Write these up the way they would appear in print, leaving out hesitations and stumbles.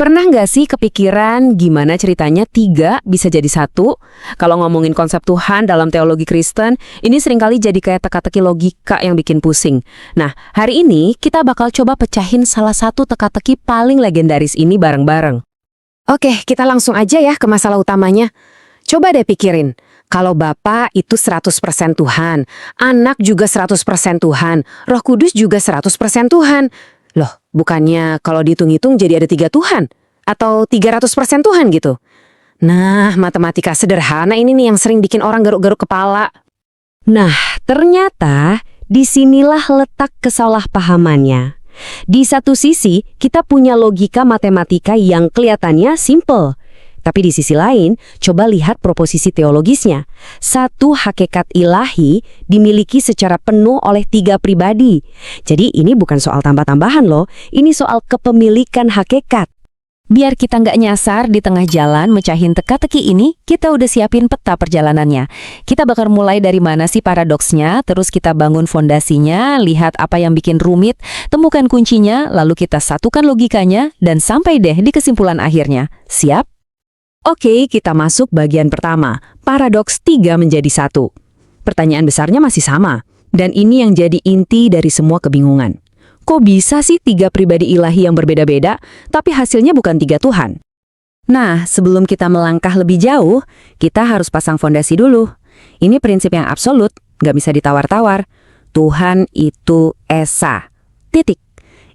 Pernah nggak sih kepikiran gimana ceritanya tiga bisa jadi satu? Kalau ngomongin konsep Tuhan dalam teologi Kristen, ini seringkali jadi kayak teka-teki logika yang bikin pusing. Nah, hari ini kita bakal coba pecahin salah satu teka-teki paling legendaris ini bareng-bareng. Oke, kita langsung aja ya ke masalah utamanya. Coba deh pikirin, kalau Bapa itu 100% Tuhan, Anak juga 100% Tuhan, Roh Kudus juga 100% Tuhan. Loh, bukannya kalau dihitung-hitung jadi ada 3 Tuhan? Atau 300% Tuhan gitu? Nah, matematika sederhana ini nih yang sering bikin orang garuk-garuk kepala. Nah, ternyata disinilah letak kesalahpahamannya. Di satu sisi, kita punya logika matematika yang kelihatannya simple. Tapi di sisi lain, coba lihat proposisi teologisnya. Satu hakikat ilahi dimiliki secara penuh oleh 3 pribadi. Jadi ini bukan soal tambah-tambahan loh, ini soal kepemilikan hakikat. Biar kita nggak nyasar di tengah jalan mecahin teka-teki ini, kita udah siapin peta perjalanannya. Kita bakal mulai dari mana sih paradoksnya, terus kita bangun fondasinya, lihat apa yang bikin rumit, temukan kuncinya, lalu kita satukan logikanya, dan sampai deh di kesimpulan akhirnya. Siap? Oke, kita masuk bagian pertama, paradoks 3 menjadi 1. Pertanyaan besarnya masih sama, dan ini yang jadi inti dari semua kebingungan. Kok bisa sih 3 pribadi ilahi yang berbeda-beda, tapi hasilnya bukan 3 Tuhan? Nah, sebelum kita melangkah lebih jauh, kita harus pasang fondasi dulu. Ini prinsip yang absolut, nggak bisa ditawar-tawar. Tuhan itu Esa. Titik.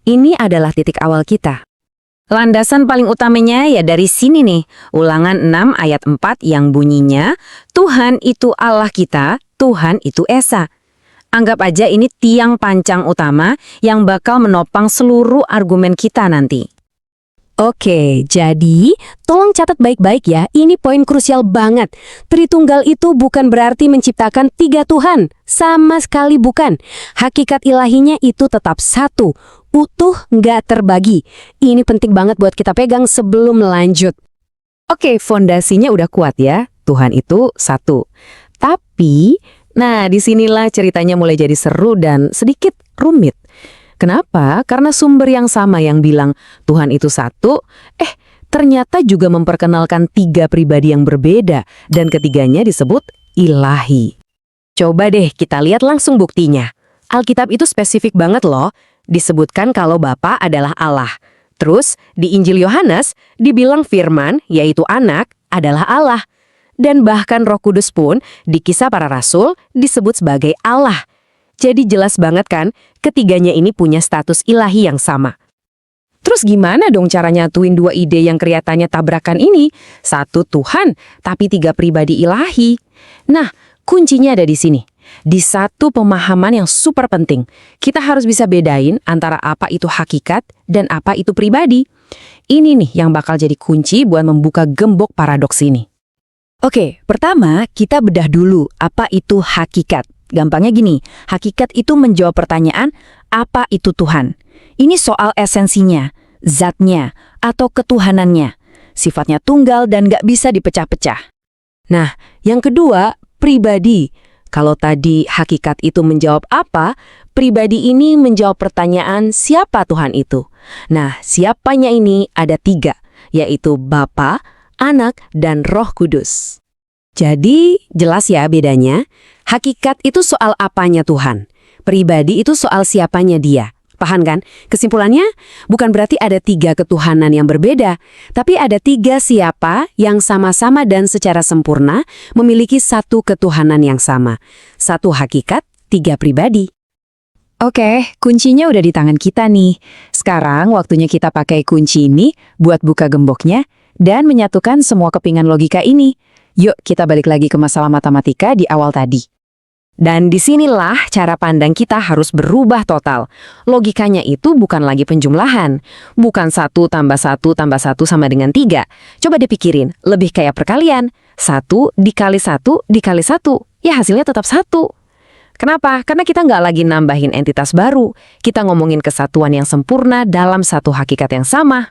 Ini adalah titik awal kita. Landasan paling utamanya ya dari sini nih, Ulangan 6 ayat 4 yang bunyinya, Tuhan itu Allah kita, Tuhan itu Esa. Anggap aja ini tiang pancang utama yang bakal menopang seluruh argumen kita nanti. Oke, jadi tolong catat baik-baik ya, ini poin krusial banget. Tritunggal itu bukan berarti menciptakan 3 Tuhan, sama sekali bukan. Hakikat ilahinya itu tetap satu, utuh nggak terbagi. Ini penting banget buat kita pegang sebelum lanjut. Oke, fondasinya udah kuat ya, Tuhan itu satu. Tapi, nah disinilah ceritanya mulai jadi seru dan sedikit rumit. Kenapa? Karena sumber yang sama yang bilang Tuhan itu satu, ternyata juga memperkenalkan 3 pribadi yang berbeda dan ketiganya disebut ilahi. Coba deh kita lihat langsung buktinya. Alkitab itu spesifik banget loh, disebutkan kalau Bapa adalah Allah. Terus di Injil Yohanes dibilang firman, yaitu anak, adalah Allah. Dan bahkan Roh Kudus pun di Kisah Para Rasul disebut sebagai Allah. Jadi jelas banget kan, ketiganya ini punya status ilahi yang sama. Terus gimana dong cara nyatuin 2 ide yang kelihatannya tabrakan ini? Satu Tuhan, tapi 3 pribadi ilahi. Nah, kuncinya ada di sini. Di satu pemahaman yang super penting. Kita harus bisa bedain antara apa itu hakikat dan apa itu pribadi. Ini nih yang bakal jadi kunci buat membuka gembok paradoks ini. Oke, pertama kita bedah dulu apa itu hakikat. Gampangnya gini, hakikat itu menjawab pertanyaan, apa itu Tuhan? Ini soal esensinya, zatnya, atau ketuhanannya. Sifatnya tunggal dan nggak bisa dipecah-pecah. Nah, yang kedua, pribadi. Kalau tadi hakikat itu menjawab apa, pribadi ini menjawab pertanyaan siapa Tuhan itu. Nah, siapanya ini ada 3, yaitu Bapa, Anak, dan Roh Kudus. Jadi, jelas ya bedanya. Hakikat itu soal apanya Tuhan. Pribadi itu soal siapanya dia. Paham kan? Kesimpulannya, bukan berarti ada 3 ketuhanan yang berbeda, tapi ada 3 siapa yang sama-sama dan secara sempurna memiliki satu ketuhanan yang sama. Satu hakikat, 3 pribadi. Oke, kuncinya udah di tangan kita nih. Sekarang waktunya kita pakai kunci ini buat buka gemboknya dan menyatukan semua kepingan logika ini. Yuk kita balik lagi ke masalah matematika di awal tadi. Dan disinilah cara pandang kita harus berubah total. Logikanya itu bukan lagi penjumlahan. Bukan 1 tambah 1 tambah 1 sama dengan 3. Coba dipikirin, lebih kayak perkalian. 1 dikali 1 dikali 1. Ya hasilnya tetap 1. Kenapa? Karena kita nggak lagi nambahin entitas baru. Kita ngomongin kesatuan yang sempurna dalam satu hakikat yang sama.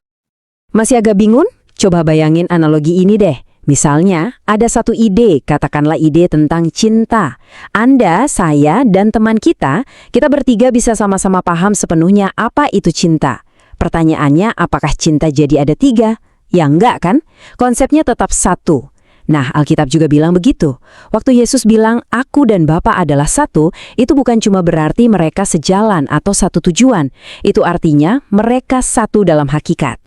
Masih agak bingung? Coba bayangin analogi ini deh. Misalnya, ada satu ide, katakanlah ide tentang cinta. Anda, saya, dan teman kita bertiga bisa sama-sama paham sepenuhnya apa itu cinta. Pertanyaannya, apakah cinta jadi ada 3? Ya enggak kan? Konsepnya tetap satu. Nah, Alkitab juga bilang begitu. Waktu Yesus bilang, aku dan Bapa adalah satu, itu bukan cuma berarti mereka sejalan atau satu tujuan. Itu artinya mereka satu dalam hakikat.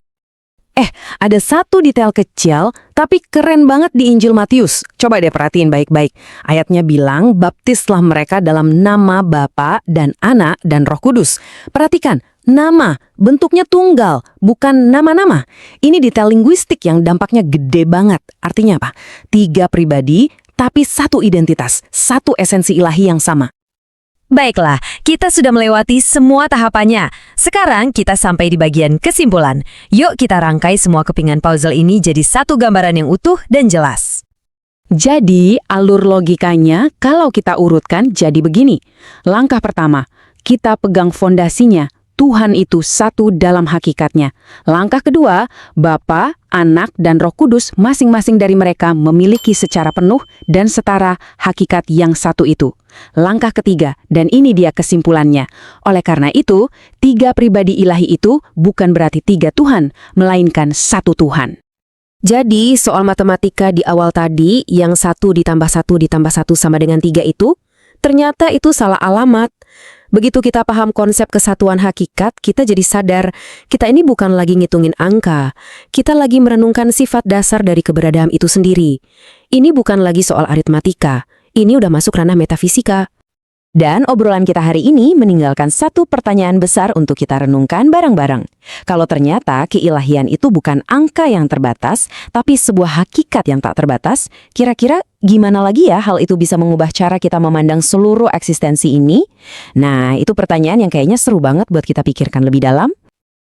Ada satu detail kecil, tapi keren banget di Injil Matius. Coba deh perhatiin baik-baik. Ayatnya bilang, baptislah mereka dalam nama Bapa dan Anak dan Roh Kudus. Perhatikan, nama, bentuknya tunggal, bukan nama-nama. Ini detail linguistik yang dampaknya gede banget. Artinya apa? 3 pribadi, tapi satu identitas, satu esensi ilahi yang sama. Baiklah, kita sudah melewati semua tahapannya. Sekarang kita sampai di bagian kesimpulan. Yuk kita rangkai semua kepingan puzzle ini jadi satu gambaran yang utuh dan jelas. Jadi, alur logikanya kalau kita urutkan jadi begini. Langkah pertama, kita pegang fondasinya. Tuhan itu satu dalam hakikatnya. Langkah kedua, Bapa, Anak, dan Roh Kudus masing-masing dari mereka memiliki secara penuh dan setara hakikat yang satu itu. Langkah ketiga, dan ini dia kesimpulannya. Oleh karena itu, 3 pribadi ilahi itu bukan berarti 3 Tuhan, melainkan satu Tuhan. Jadi, soal matematika di awal tadi, yang 1 ditambah 1 ditambah 1 sama dengan 3 itu, ternyata itu salah alamat. Begitu kita paham konsep kesatuan hakikat, kita jadi sadar, kita ini bukan lagi ngitungin angka. Kita lagi merenungkan sifat dasar dari keberadaan itu sendiri. Ini bukan lagi soal aritmatika. Ini udah masuk ranah metafisika. Dan obrolan kita hari ini meninggalkan satu pertanyaan besar untuk kita renungkan bareng-bareng. Kalau ternyata keilahian itu bukan angka yang terbatas, tapi sebuah hakikat yang tak terbatas, kira-kira gimana lagi ya hal itu bisa mengubah cara kita memandang seluruh eksistensi ini? Nah, itu pertanyaan yang kayaknya seru banget buat kita pikirkan lebih dalam.